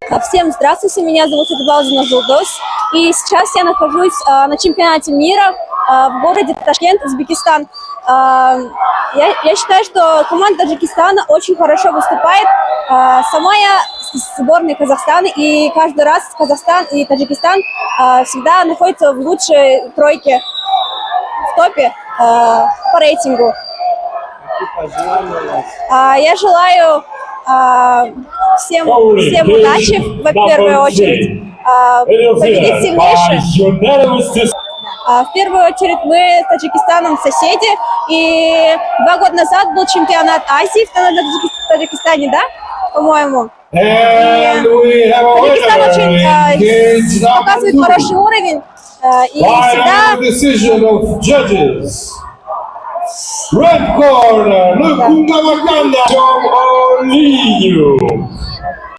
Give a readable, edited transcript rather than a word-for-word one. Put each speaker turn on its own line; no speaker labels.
Всем здравствуйте, меня зовут Эдуалдина Жулдос, и сейчас я нахожусь на чемпионате мира в городе Ташкент, Узбекистан. Я считаю, что команда Таджикистана очень хорошо выступает. Сама я из сборной Казахстана, и каждый раз Казахстан и Таджикистан всегда находятся в лучшей тройке, в топе по рейтингу. Я желаю всем удачи, в первую очередь, победить сильнейших. В первую очередь мы с Таджикистаном соседи, и 2 года назад был чемпионат Азии в Таджикистане, да, по-моему. Таджикистан очень показывает хороший уровень, и всегда...
Red corner, Lukunda Wakanda, John Oliyu.